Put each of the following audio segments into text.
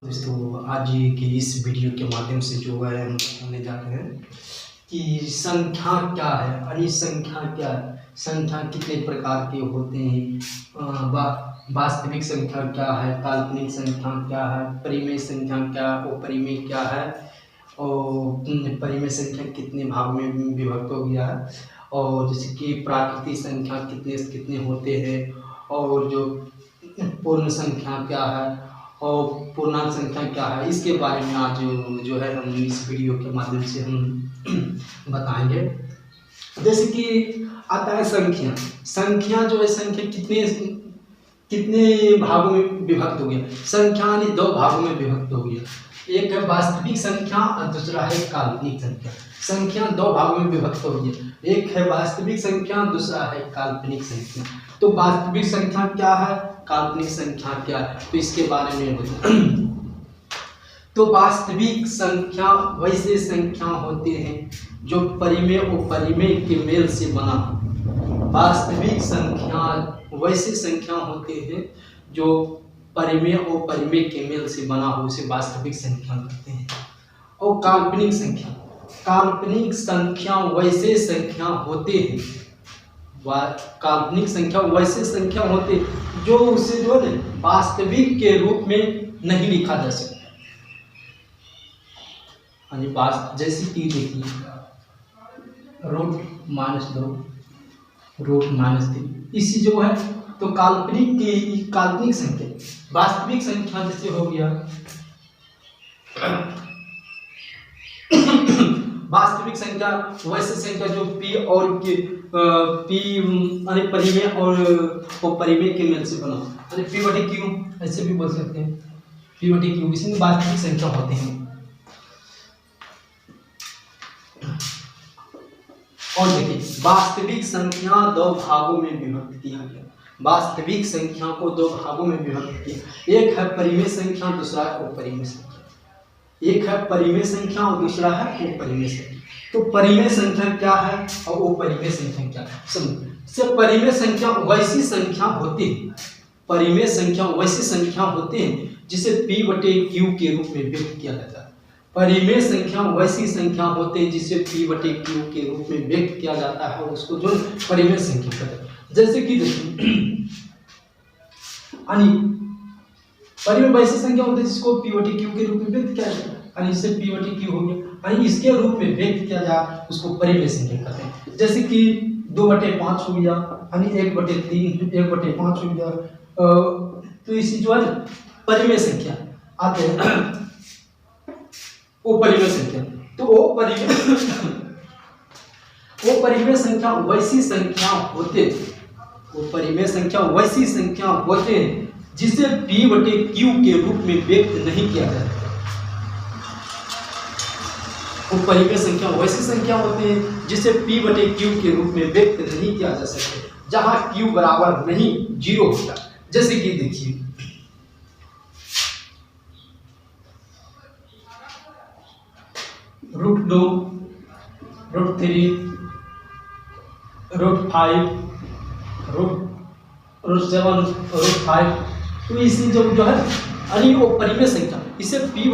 दोस्तों आज के इस वीडियो के माध्यम से जो है हम बताने जाते हैं कि संख्या क्या है और ये संख्या क्या है, संख्या कितने प्रकार के होते हैं, वास्तविक संख्या क्या है, काल्पनिक संख्या क्या है, परिमेय संख्या क्या है, अपरिमेय क्या है और परिमेय संख्या कितने भाग में विभक्त हो गया है, और जैसे कि प्राकृतिक संख्या कितने कितने होते हैं, और जो पूर्ण संख्या क्या है और पूर्णांक संख्या क्या है, इसके बारे में आज जो है हम इस वीडियो के माध्यम से हम बताएंगे। जैसे कि आता है संख्या। संख्या जो है, संख्या कितने कितने भागों में विभक्त हो गया। संख्या यानी दो भागों में विभक्त हो गया, एक है वास्तविक संख्या और दूसरा है काल्पनिक संख्या। संख्या दो भागों में विभक्त हो गया, एक है वास्तविक संख्या, दूसरा है काल्पनिक संख्या। तो वास्तविक संख्या क्या है, काल्पनिक संख्या क्या है, तो इसके बारे में बताएं। तो वास्तविक संख्या वैसे संख्या होते हैं जो परिमेय और परिमेय के मेल से बना हो। वास्तविक संख्या वैसे संख्या होते हैं जो परिमेय और परिमेय के मेल से बना हो, उसे वास्तविक संख्या कहते हैं। और काल्पनिक संख्या, काल्पनिक संख्या वैसे संख्या होते हैं, काल्पनिक संख्या वैसे संख्या होते जो उसे जो है वास्तविक के रूप में नहीं लिखा जा सकता। जैसे कि देखिए √-2 इसी जो है, तो काल्पनिक संख्या। वास्तविक संख्या जैसे हो गया वास्तविक संख्या वैसे संख्या जो p और p यानी परिमेय और परिमेय के मेल से बना, अरे p/q ऐसे भी बोल सकते हैं, p/q इसमें वास्तविक संख्या होते हैं। और देखिए वास्तविक संख्या दो भागों में विभक्त किया गया। वास्तविक संख्या को दो भागों में विभक्त किया, एक है परिमेय संख्या, दूसरा है अपरिमेय संख्या। एक है परिमेय संख्या और दूसरा है अपरिमेय संख्या। तो परिमेय संख्या क्या है और अपरिमेय संख्या क्या है, समझो। परिमेय संख्या वैसी संख्या होती है, परिमेय संख्या वैसी संख्या होते हैं जिसे p/q के रूप में व्यक्त किया जाता है। परिमेय संख्या वैसी संख्या होते हैं जिसे p/q के रूप में व्यक्त किया जाता है, उसको जो परिमेय संख्या कहते हैं। जैसे कि देखिए परिमेय वैसी संख्या होती है जिसको p/q के रूप में व्यक्त किया जाता है, इससे p/q हो गया, इसके रूप में व्यक्त किया जाए उसको परिमेय संख्या कहते हैं। जैसे कि 2/5 हो गया, 1/3, 1/5 हो गया, तो इसी जो है परिमेय संख्या आते हैं। वो परिमेय संख्या, तो वो परिमेय संख्या वैसी संख्या होते, वो परिमेय संख्या वैसी संख्या होते हैं जिसे p/q के रूप में व्यक्त नहीं किया जाता। वो परिमेय संख्या वैसी संख्या होते हैं जिसे p/q के रूप में व्यक्त नहीं किया जा सकते, जहां q बराबर नहीं 0 होता। जैसे कि देखिए √2, √3, √5, √7, √5, तो इसी जो है यानी वो परिमेय संख्या, इसे p/q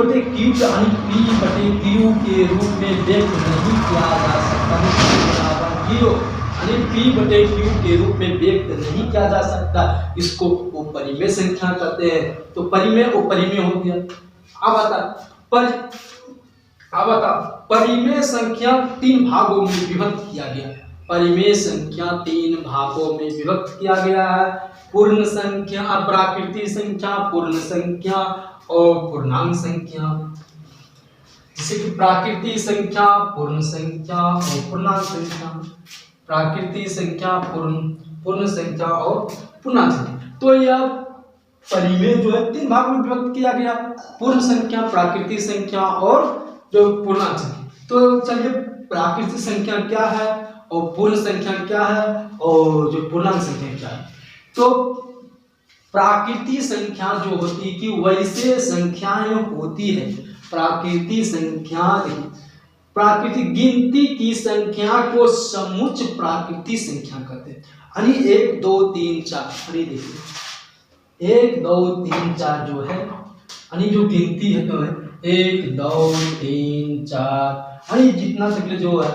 के रूप में व्यक्त नहीं किया जा सकता। p/q के रूप में व्यक्त नहीं किया जा सकता, इसको वो परिमेय संख्या कहते हैं। तो परिमेय वो परिमेय हो गया। अब बता परिमेय संख्या 3 भागों में विभक्त किया गया। परिमेय संख्या 3 भागों में विभक्त किया गया है, पूर्ण संख्या, प्राकृतिक संख्या, पूर्ण संख्या और पूर्णांक संख्या। जैसे कि प्राकृतिक संख्या, पूर्ण संख्या और पूर्णांक संख्या, प्राकृतिक संख्या, पूर्ण संख्या और पूर्णांक संख्या। तो यह परिमेय जो है 3 भाग में विभक्त किया गया, पूर्ण संख्या, प्राकृतिक संख्या और जो पूर्णांक संख्या। तो चलिए प्राकृतिक संख्या क्या है और पूर्ण संख्या क्या है और जो पूर्णांक संख्या क्या है। तो प्राकृतिक संख्या जो होती है कि वैसे संख्याएं होती है, प्राकृतिक संख्या, प्राकृतिक गिनती की संख्या को समुच्च प्राकृतिक संख्या कहते हैं। यानी 1 2 3 4, देखिए 1 2 3 4 जो है यानी जो गिनती है तो है 1 2 3 4 यानी जितना तक जो है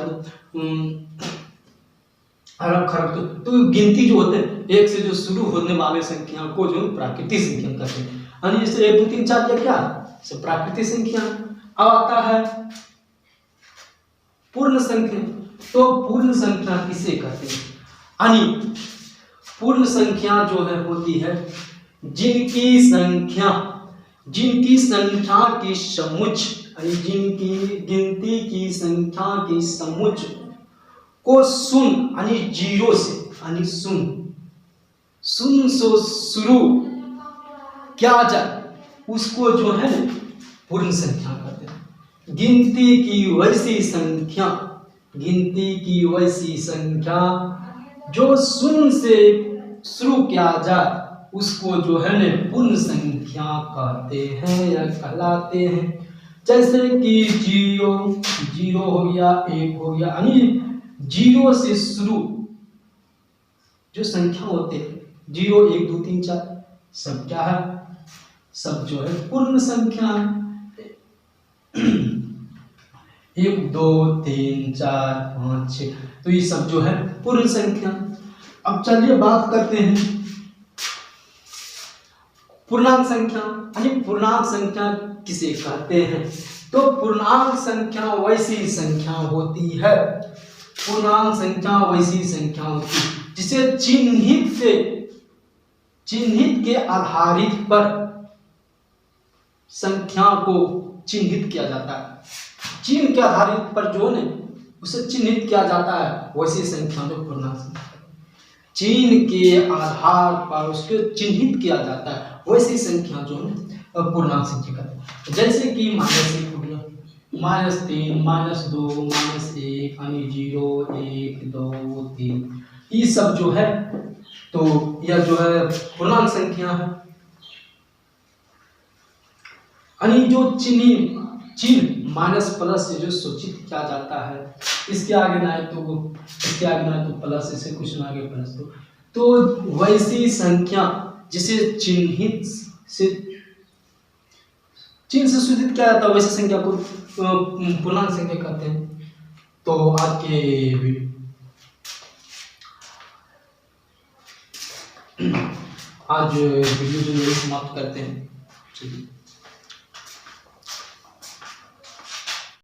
अरब खरब तो गिनती जो होते हैं एक से जो शुरू होने वाले संख्या को जो प्राकृतिक संख्या कहते हैं। यानी जैसे 1 2 3 4 क्या क्या प्राकृतिक संख्या। अब आता है पूर्ण संख्या। तो पूर्ण संख्या किसे कहते हैं? यानी पूर्ण संख्या जो है होती है जिनकी संख्या की समुच्चय यानी जिनकी गिनती की संख्या की समुच्चय को शून्य यानी जीरो से यानी शून्य से शुरू किया जाए उसको जो है पूर्ण संख्या कहते हैं। गिनती की वैसी संख्या जो शून्य से शुरू किया जाए उसको जो है ना पूर्ण संख्या कहते हैं या कहलाते हैं। जैसे कि जीरो हो गया, 1 हो गया, यानी जीरो से शुरू जो संख्या होते हैं 0 1 2 3 4 सब क्या है? सब जो है पूर्ण संख्या। 1 2 3 4 5 6 तो ये सब जो है पूर्ण संख्या। अब चलिए बात करते हैं पूर्णांक संख्या। यानी पूर्णांक संख्या किसे कहते हैं? तो पूर्णांक संख्या वैसी संख्या होती है जिसे चिन्हित के आधारित पर संख्या को चिन्हित किया जाता है। चिन्ह के आधारित पर जो है उसे चिन्हित किया जाता है वैसी संख्या जो पूर्णांक संख्या। चिन्ह के आधार पर उसको चिन्हित किया जाता है वैसी संख्या जो है पूर्णांक संख्या कहते हैं। जैसे कि -1 हो गया, -3 -2 -1 यानी 0 1 2 3 ये सब जो है तो यह जो है पूर्णांक संख्या है। यानी जो चिन्ह माइनस प्लस से जो सूचित किया जाता है इसके आगे ना तो प्लस, इससे कुछ ना आगे प्लस तो वैसी संख्या जिसे चिन्ह से सूचित किया जाता है वैसी संख्या को पूर्णांक संख्या कहते हैं। तो आज वीडियो जो समाप्त करते हैं।